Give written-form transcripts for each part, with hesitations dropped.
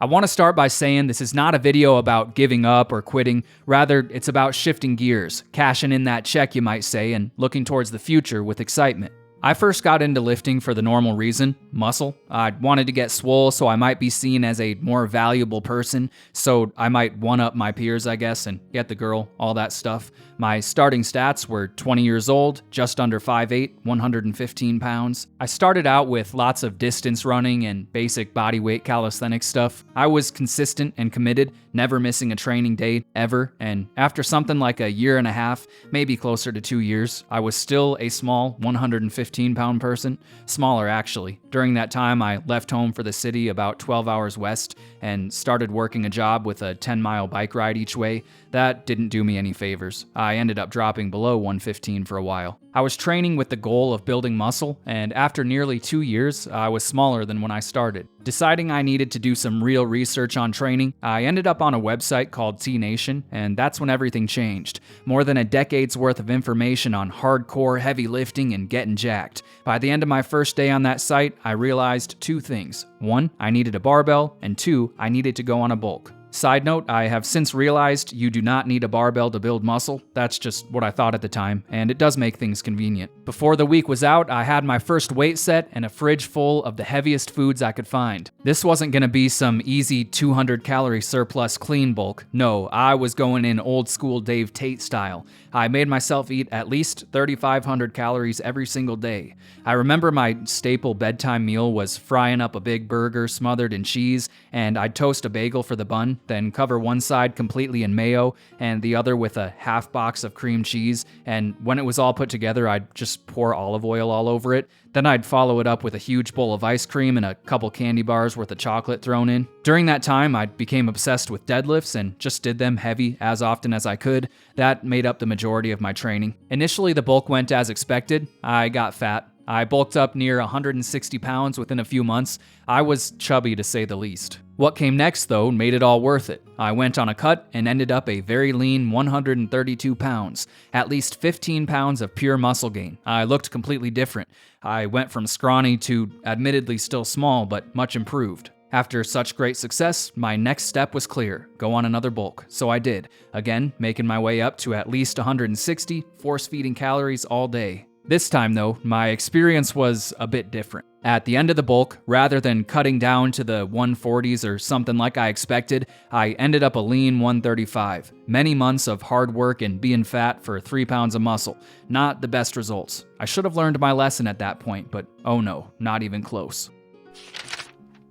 I want to start by saying this is not a video about giving up or quitting. Rather, it's about shifting gears, cashing in that check, you might say, and looking towards the future with excitement. I first got into lifting for the normal reason, muscle. I wanted to get swole so I might be seen as a more valuable person, so I might one-up my peers, I guess, and get the girl, all that stuff. My starting stats were 20 years old, just under 5'8", 115 pounds. I started out with lots of distance running and basic bodyweight calisthenics stuff. I was consistent and committed, never missing a training day, ever, and after something like a year and a half, maybe closer to 2 years, I was still a small 115-pound person. Smaller, actually. During that time, I left home for the city about 12 hours west and started working a job with a 10-mile bike ride each way. That didn't do me any favors. I ended up dropping below 115 for a while. I was training with the goal of building muscle, and after nearly 2 years, I was smaller than when I started. Deciding I needed to do some real research on training, I ended up on a website called T-Nation, and that's when everything changed. More than a decade's worth of information on hardcore heavy lifting and getting jacked. By the end of my first day on that site, I realized two things. One, I needed a barbell, and two, I needed to go on a bulk. Side note, I have since realized you do not need a barbell to build muscle. That's just what I thought at the time, and it does make things convenient. Before the week was out, I had my first weight set and a fridge full of the heaviest foods I could find. This wasn't gonna be some easy 200-calorie surplus clean bulk. No, I was going in old school Dave Tate style. I made myself eat at least 3,500 calories every single day. I remember my staple bedtime meal was frying up a big burger smothered in cheese, and I'd toast a bagel for the bun, then cover one side completely in mayo and the other with a half box of cream cheese, and when it was all put together, I'd just pour olive oil all over it. Then I'd follow it up with a huge bowl of ice cream and a couple candy bars worth of chocolate thrown in. During that time, I became obsessed with deadlifts and just did them heavy as often as I could. That made up the majority of my training. Initially, the bulk went as expected. I got fat. I bulked up near 160 pounds within a few months. I was chubby to say the least. What came next, though, made it all worth it. I went on a cut and ended up a very lean 132 pounds, at least 15 pounds of pure muscle gain. I looked completely different. I went from scrawny to admittedly still small, but much improved. After such great success, my next step was clear: go on another bulk. So I did, again, making my way up to at least 160, force-feeding calories all day. This time, though, my experience was a bit different. At the end of the bulk, rather than cutting down to the 140s or something like I expected, I ended up a lean 135. Many months of hard work and being fat for 3 pounds of muscle. Not the best results. I should have learned my lesson at that point, but oh no, not even close.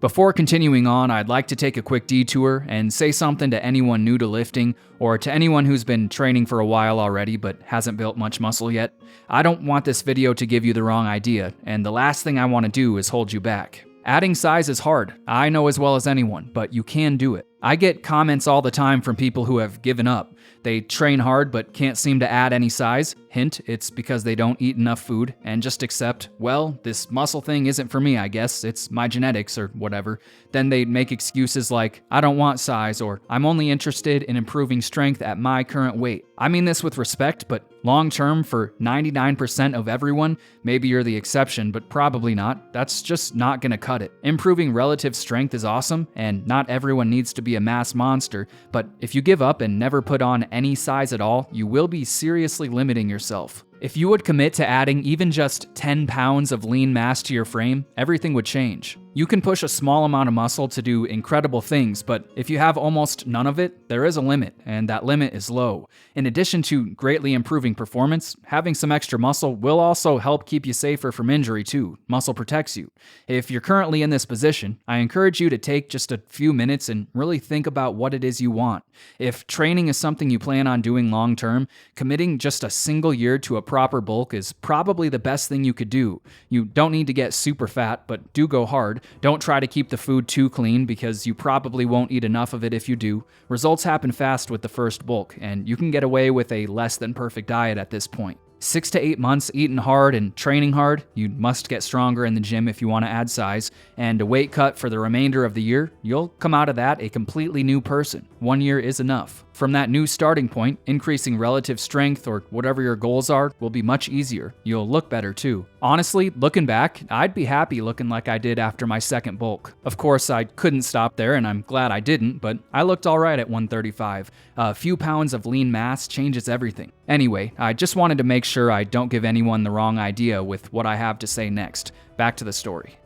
Before continuing on, I'd like to take a quick detour and say something to anyone new to lifting, or to anyone who's been training for a while already but hasn't built much muscle yet. I don't want this video to give you the wrong idea, and the last thing I want to do is hold you back. Adding size is hard, I know as well as anyone, but you can do it. I get comments all the time from people who have given up. They train hard but can't seem to add any size. Hint, it's because they don't eat enough food and just accept, well, this muscle thing isn't for me, I guess. It's my genetics or whatever. Then they make excuses like, I don't want size, or I'm only interested in improving strength at my current weight. I mean this with respect, but long term, for 99% of everyone, maybe you're the exception, but probably not, that's just not gonna cut it. Improving relative strength is awesome, and not everyone needs to be a mass monster, but if you give up and never put on any size at all, you will be seriously limiting yourself. If you would commit to adding even just 10 pounds of lean mass to your frame, everything would change. You can push a small amount of muscle to do incredible things, but if you have almost none of it, there is a limit, and that limit is low. In addition to greatly improving performance, having some extra muscle will also help keep you safer from injury too. Muscle protects you. If you're currently in this position, I encourage you to take just a few minutes and really think about what it is you want. If training is something you plan on doing long term, committing just a single year to a proper bulk is probably the best thing you could do. You don't need to get super fat, but do go hard. Don't try to keep the food too clean because you probably won't eat enough of it if you do. Results happen fast with the first bulk, and you can get away with a less than perfect diet at this point. 6 to 8 months eating hard and training hard, you must get stronger in the gym if you want to add size, and a weight cut for the remainder of the year, you'll come out of that a completely new person. 1 year is enough. From that new starting point, increasing relative strength or whatever your goals are will be much easier. You'll look better too. Honestly, looking back, I'd be happy looking like I did after my second bulk. Of course, I couldn't stop there, and I'm glad I didn't, but I looked alright at 135. A few pounds of lean mass changes everything. Anyway, I just wanted to make sure I don't give anyone the wrong idea with what I have to say next. Back to the story.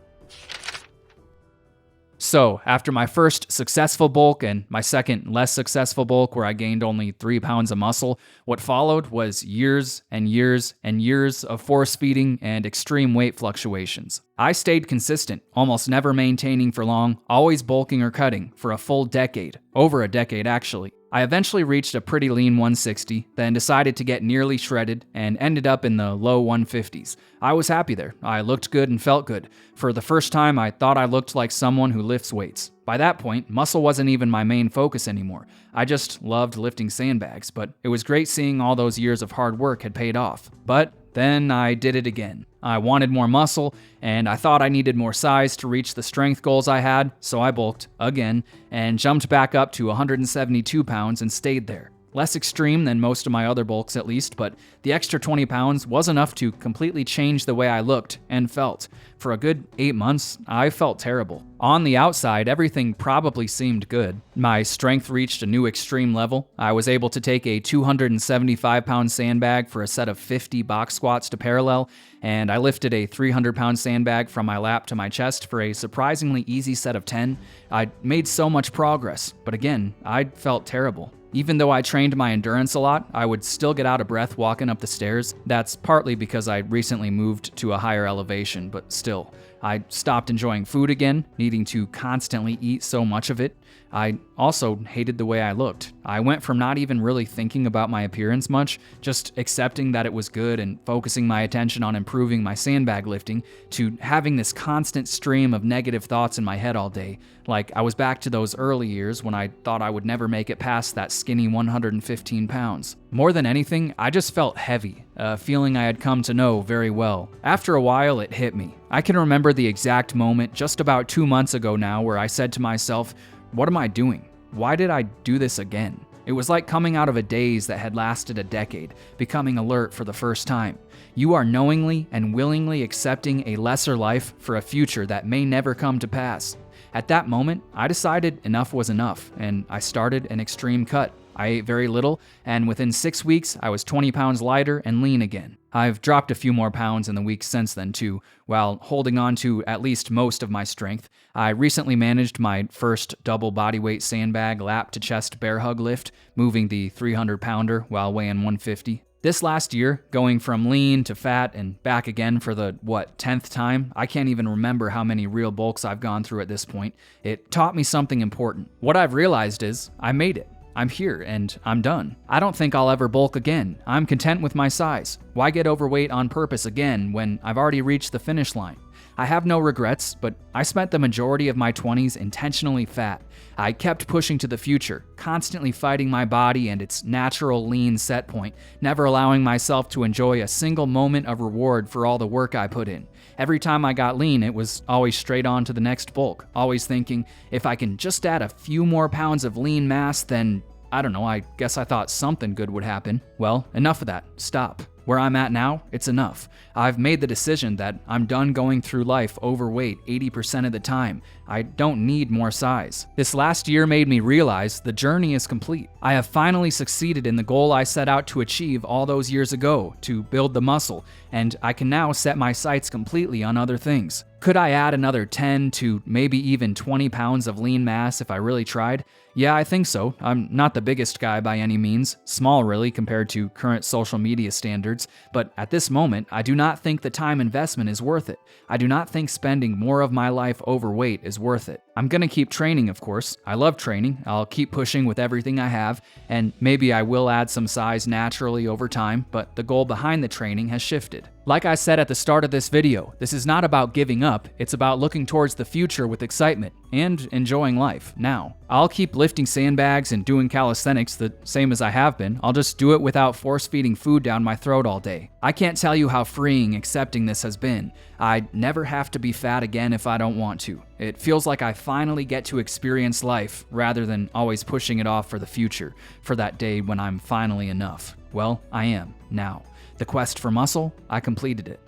So, after my first successful bulk and my second less successful bulk where I gained only 3 pounds of muscle, what followed was years and years and years of force feeding and extreme weight fluctuations. I stayed consistent, almost never maintaining for long, always bulking or cutting, for a full decade. Over a decade, actually. I eventually reached a pretty lean 160, then decided to get nearly shredded, and ended up in the low 150s. I was happy there. I looked good and felt good. For the first time, I thought I looked like someone who lifts weights. By that point, muscle wasn't even my main focus anymore. I just loved lifting sandbags, but it was great seeing all those years of hard work had paid off. But then I did it again. I wanted more muscle, and I thought I needed more size to reach the strength goals I had, so I bulked, again, and jumped back up to 172 pounds and stayed there. Less extreme than most of my other bulks at least, but the extra 20 pounds was enough to completely change the way I looked and felt. For a good 8 months, I felt terrible. On the outside, everything probably seemed good. My strength reached a new extreme level. I was able to take a 275-pound sandbag for a set of 50 box squats to parallel, and I lifted a 300-pound sandbag from my lap to my chest for a surprisingly easy set of 10. I made so much progress, but again, I felt terrible. Even though I trained my endurance a lot, I would still get out of breath walking up the stairs. That's partly because I recently moved to a higher elevation, but still. I stopped enjoying food again, needing to constantly eat so much of it. I also hated the way I looked. I went from not even really thinking about my appearance much, just accepting that it was good and focusing my attention on improving my sandbag lifting, to having this constant stream of negative thoughts in my head all day. Like I was back to those early years when I thought I would never make it past that skinny 115 pounds. More than anything, I just felt heavy, a feeling I had come to know very well. After a while, it hit me. I can remember the exact moment just about 2 months ago now where I said to myself, "What am I doing? Why did I do this again?" It was like coming out of a daze that had lasted a decade, becoming alert for the first time. You are knowingly and willingly accepting a lesser life for a future that may never come to pass. At that moment, I decided enough was enough, and I started an extreme cut. I ate very little, and within 6 weeks, I was 20 pounds lighter and lean again. I've dropped a few more pounds in the weeks since then too, while holding on to at least most of my strength. I recently managed my first double bodyweight sandbag lap to chest bear hug lift, moving the 300-pounder while weighing 150. This last year, going from lean to fat and back again for the, 10th time? I can't even remember how many real bulks I've gone through at this point. It taught me something important. What I've realized is, I made it. I'm here, and I'm done. I don't think I'll ever bulk again. I'm content with my size. Why get overweight on purpose again when I've already reached the finish line? I have no regrets, but I spent the majority of my 20s intentionally fat. I kept pushing to the future, constantly fighting my body and its natural lean set point, never allowing myself to enjoy a single moment of reward for all the work I put in. Every time I got lean, it was always straight on to the next bulk, always thinking, if I can just add a few more pounds of lean mass, then, I don't know, I guess I thought something good would happen. Well, enough of that. Stop. Where I'm at now, it's enough. I've made the decision that I'm done going through life overweight 80% of the time. I don't need more size. This last year made me realize the journey is complete. I have finally succeeded in the goal I set out to achieve all those years ago, to build the muscle, and I can now set my sights completely on other things. Could I add another 10 to maybe even 20 pounds of lean mass if I really tried? Yeah, I think so. I'm not the biggest guy by any means, small really compared to current social media standards, but at this moment, I do not think the time investment is worth it. I do not think spending more of my life overweight is worth it. I'm gonna keep training, of course. I love training. I'll keep pushing with everything I have, and maybe I will add some size naturally over time, but the goal behind the training has shifted. Like I said at the start of this video, this is not about giving up, it's about looking towards the future with excitement and enjoying life now. I'll keep lifting sandbags and doing calisthenics the same as I have been. I'll just do it without force-feeding food down my throat all day. I can't tell you how freeing accepting this has been. I never have to be fat again if I don't want to. It feels like I finally get to experience life rather than always pushing it off for the future, for that day when I'm finally enough. Well, I am now. The quest for muscle, I completed it.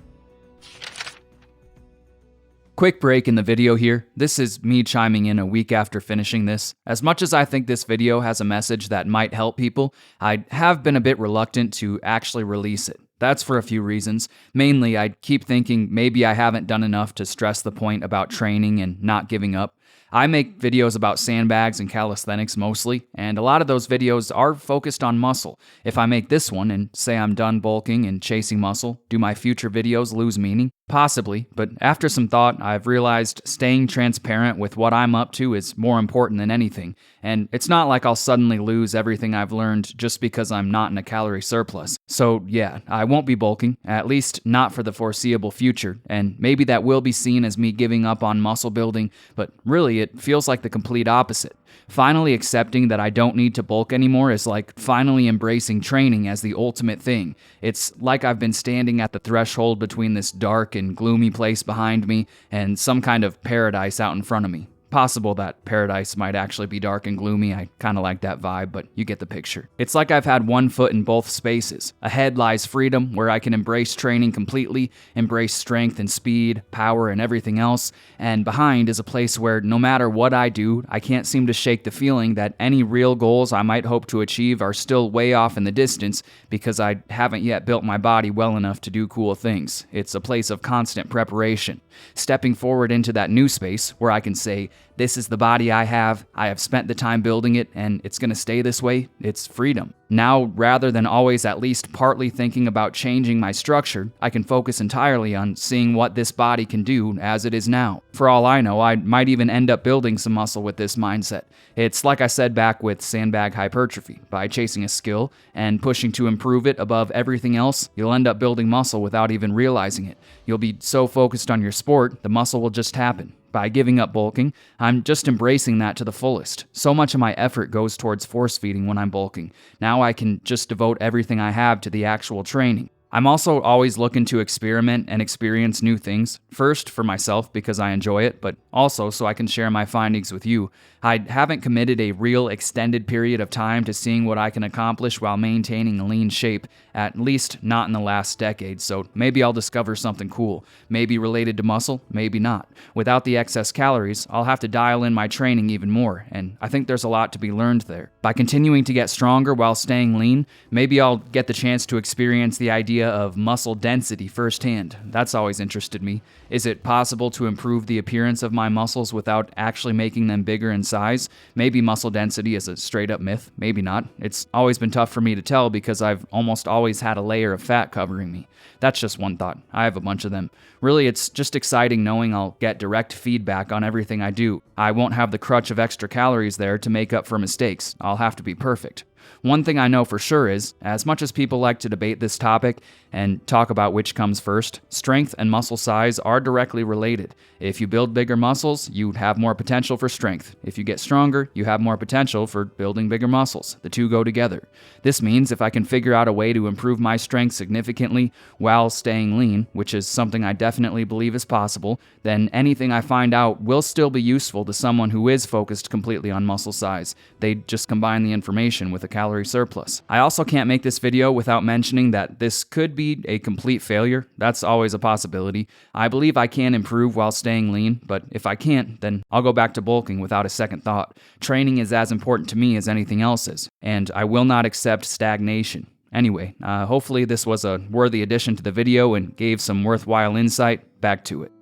Quick break in the video here. This is me chiming in a week after finishing this. As much as I think this video has a message that might help people, I have been a bit reluctant to actually release it. That's for a few reasons. Mainly, I keep thinking maybe I haven't done enough to stress the point about training and not giving up. I make videos about sandbags and calisthenics mostly, and a lot of those videos are focused on muscle. If I make this one and say I'm done bulking and chasing muscle, do my future videos lose meaning? Possibly, but after some thought, I've realized staying transparent with what I'm up to is more important than anything, and it's not like I'll suddenly lose everything I've learned just because I'm not in a calorie surplus. So yeah, I won't be bulking, at least not for the foreseeable future, and maybe that will be seen as me giving up on muscle building, but really it feels like the complete opposite. Finally accepting that I don't need to bulk anymore is like finally embracing training as the ultimate thing. It's like I've been standing at the threshold between this dark and gloomy place behind me and some kind of paradise out in front of me. Possible that paradise might actually be dark and gloomy. I kind of like that vibe, but you get the picture. It's like I've had one foot in both spaces. Ahead lies freedom, where I can embrace training completely, embrace strength and speed, power, and everything else. And behind is a place where no matter what I do, I can't seem to shake the feeling that any real goals I might hope to achieve are still way off in the distance because I haven't yet built my body well enough to do cool things. It's a place of constant preparation. Stepping forward into that new space where I can say, this is the body I have spent the time building it, and it's going to stay this way, it's freedom. Now, rather than always at least partly thinking about changing my structure, I can focus entirely on seeing what this body can do as it is now. For all I know, I might even end up building some muscle with this mindset. It's like I said back with sandbag hypertrophy. By chasing a skill and pushing to improve it above everything else, you'll end up building muscle without even realizing it. You'll be so focused on your sport, the muscle will just happen. By giving up bulking, I'm just embracing that to the fullest. So much of my effort goes towards force feeding when I'm bulking. Now I can just devote everything I have to the actual training. I'm also always looking to experiment and experience new things. First, for myself because I enjoy it, but also so I can share my findings with you. I haven't committed a real extended period of time to seeing what I can accomplish while maintaining a lean shape, at least not in the last decade, so maybe I'll discover something cool. Maybe related to muscle, maybe not. Without the excess calories, I'll have to dial in my training even more, and I think there's a lot to be learned there. By continuing to get stronger while staying lean, maybe I'll get the chance to experience the idea of muscle density firsthand. That's always interested me. Is it possible to improve the appearance of my muscles without actually making them bigger in size? Maybe muscle density is a straight up myth, maybe not. It's always been tough for me to tell because I've almost always had a layer of fat covering me. That's just one thought. I have a bunch of them. Really, it's just exciting knowing I'll get direct feedback on everything I do. I won't have the crutch of extra calories there to make up for mistakes. I'll have to be perfect. One thing I know for sure is, as much as people like to debate this topic and talk about which comes first, strength and muscle size are directly related. If you build bigger muscles, you have more potential for strength. If you get stronger, you have more potential for building bigger muscles. The two go together. This means if I can figure out a way to improve my strength significantly while staying lean, which is something I definitely believe is possible, then anything I find out will still be useful to someone who is focused completely on muscle size. They just combine the information with a calorie surplus. I also can't make this video without mentioning that this could be a complete failure. That's always a possibility. I believe I can improve while staying lean, but if I can't, then I'll go back to bulking without a second thought. Training is as important to me as anything else is, and I will not accept stagnation. Anyway, hopefully this was a worthy addition to the video and gave some worthwhile insight. Back to it.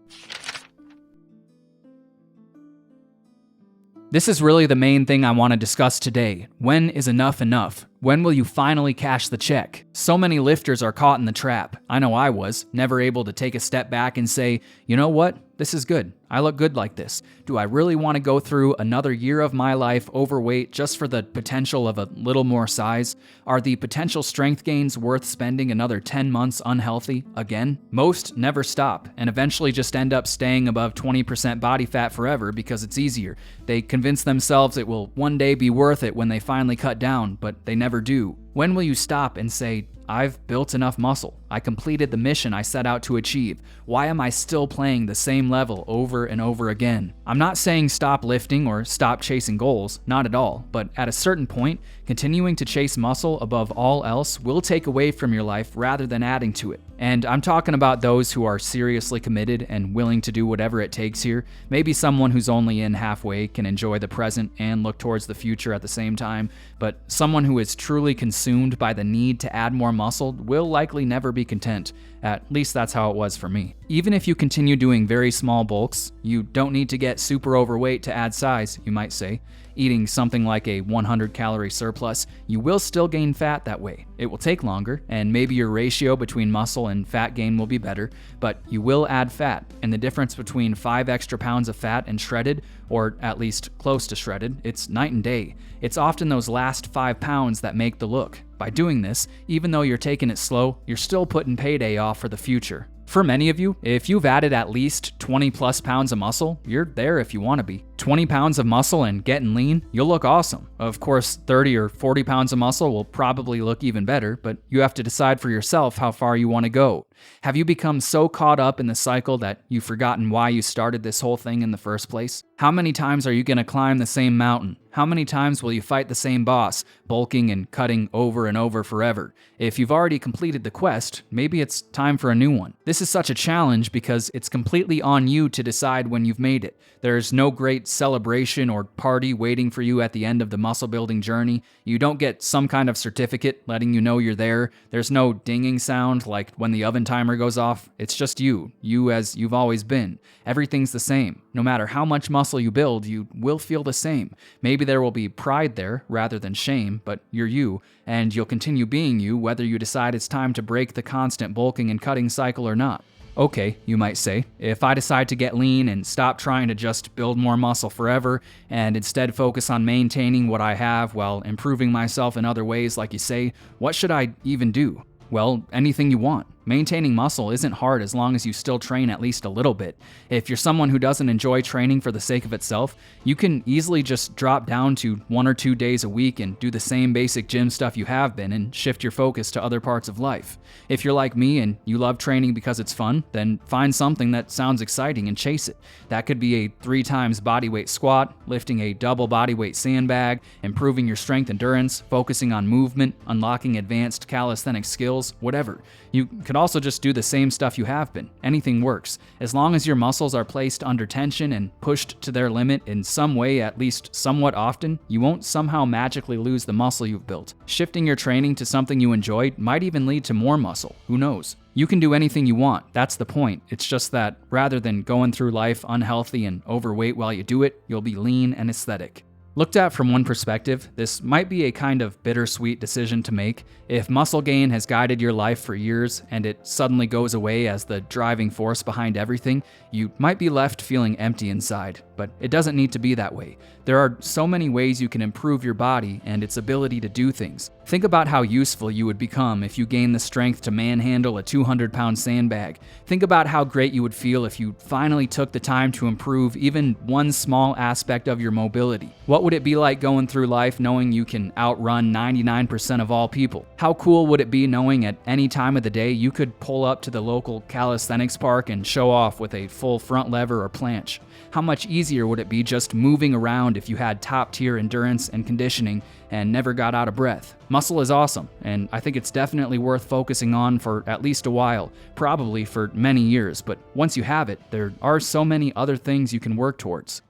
This is really the main thing I want to discuss today. When is enough enough? When will you finally cash the check? So many lifters are caught in the trap. I know I was, never able to take a step back and say, you know what? This is good. I look good like this. Do I really want to go through another year of my life overweight just for the potential of a little more size? Are the potential strength gains worth spending another 10 months unhealthy again? Most never stop and eventually just end up staying above 20% body fat forever because it's easier. They convince themselves it will one day be worth it when they finally cut down, but they never do. When will you stop and say, I've built enough muscle. I completed the mission I set out to achieve. Why am I still playing the same level over and over again? I'm not saying stop lifting or stop chasing goals, not at all, but at a certain point, continuing to chase muscle above all else will take away from your life rather than adding to it. And I'm talking about those who are seriously committed and willing to do whatever it takes here. Maybe someone who's only in halfway can enjoy the present and look towards the future at the same time, but someone who is truly consumed by the need to add more muscle will likely never be content. At least that's how it was for me. Even if you continue doing very small bulks, you don't need to get super overweight to add size, you might say. Eating something like a 100-calorie surplus, you will still gain fat that way. It will take longer, and maybe your ratio between muscle and fat gain will be better, but you will add fat, and the difference between 5 extra pounds of fat and shredded, or at least close to shredded, it's night and day. It's often those last 5 pounds that make the look. By doing this, even though you're taking it slow, you're still putting payday off for the future. For many of you, if you've added at least 20 plus pounds of muscle, you're there if you want to be. 20 pounds of muscle and getting lean, you'll look awesome. Of course, 30 or 40 pounds of muscle will probably look even better, but you have to decide for yourself how far you want to go. Have you become so caught up in the cycle that you've forgotten why you started this whole thing in the first place? How many times are you going to climb the same mountain? How many times will you fight the same boss, bulking and cutting over and over forever? If you've already completed the quest, maybe it's time for a new one. This is such a challenge because it's completely on you to decide when you've made it. There's no great celebration or party waiting for you at the end of the muscle building journey. You don't get some kind of certificate letting you know you're there. There's no dinging sound like when the oven timer goes off. It's just you as you've always been. Everything's the same. No matter how much muscle you build, you will feel the same. Maybe there will be pride there rather than shame, but you're you, and you'll continue being you whether you decide it's time to break the constant bulking and cutting cycle or not. Okay, you might say, if I decide to get lean and stop trying to just build more muscle forever and instead focus on maintaining what I have while improving myself in other ways like you say, what should I even do? Well, anything you want. Maintaining muscle isn't hard as long as you still train at least a little bit. If you're someone who doesn't enjoy training for the sake of itself, you can easily just drop down to 1 or 2 days a week and do the same basic gym stuff you have been and shift your focus to other parts of life. If you're like me and you love training because it's fun, then find something that sounds exciting and chase it. That could be a 3 times bodyweight squat, lifting a double bodyweight sandbag, improving your strength endurance, focusing on movement, unlocking advanced calisthenic skills, whatever. You could also just do the same stuff you have been. Anything works. As long as your muscles are placed under tension and pushed to their limit in some way, at least somewhat often, you won't somehow magically lose the muscle you've built. Shifting your training to something you enjoy might even lead to more muscle. Who knows? You can do anything you want. That's the point. It's just that rather than going through life unhealthy and overweight while you do it, you'll be lean and aesthetic. Looked at from one perspective, this might be a kind of bittersweet decision to make. If muscle gain has guided your life for years and it suddenly goes away as the driving force behind everything, you might be left feeling empty inside, but it doesn't need to be that way. There are so many ways you can improve your body and its ability to do things. Think about how useful you would become if you gained the strength to manhandle a 200-pound sandbag. Think about how great you would feel if you finally took the time to improve even one small aspect of your mobility. What would it be like going through life knowing you can outrun 99% of all people? How cool would it be knowing at any time of the day you could pull up to the local calisthenics park and show off with a full front lever or planche? How much easier would it be just moving around if you had top-tier endurance and conditioning and never got out of breath? Muscle is awesome, and I think it's definitely worth focusing on for at least a while, probably for many years, but once you have it, there are so many other things you can work towards.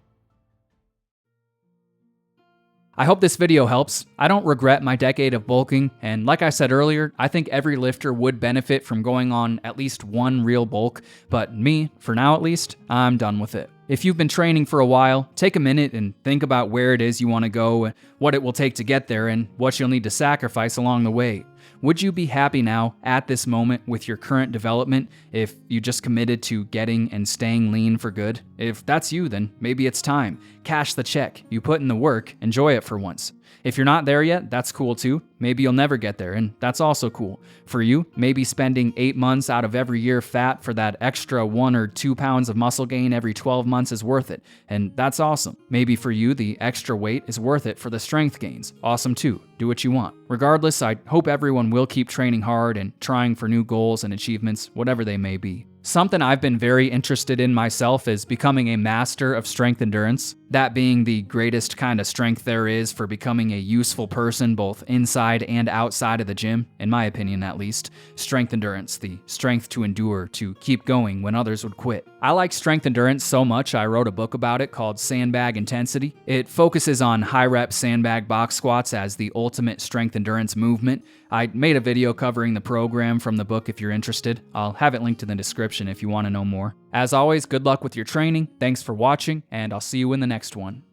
I hope this video helps. I don't regret my decade of bulking, and like I said earlier, I think every lifter would benefit from going on at least one real bulk, but me, for now at least, I'm done with it. If you've been training for a while, take a minute and think about where it is you want to go, what it will take to get there, and what you'll need to sacrifice along the way. Would you be happy now, at this moment, with your current development if you just committed to getting and staying lean for good? If that's you, then maybe it's time. Cash the check. You put in the work. Enjoy it for once. If you're not there yet, that's cool too. Maybe you'll never get there, and that's also cool. For you, maybe spending 8 months out of every year fat for that extra 1 or 2 pounds of muscle gain every 12 months is worth it, and that's awesome. Maybe for you, the extra weight is worth it for the strength gains. Awesome too. Do what you want. Regardless, I hope everyone will keep training hard and trying for new goals and achievements, whatever they may be. Something I've been very interested in myself is becoming a master of strength endurance, that being the greatest kind of strength there is for becoming a useful person both inside and outside of the gym, in my opinion at least. Strength endurance, the strength to endure, to keep going when others would quit. I like strength endurance so much I wrote a book about it called Sandbag Intensity. It focuses on high-rep sandbag box squats as the ultimate strength endurance movement. I made a video covering the program from the book if you're interested. I'll have it linked in the description if you want to know more. As always, good luck with your training, thanks for watching, and I'll see you in the next one.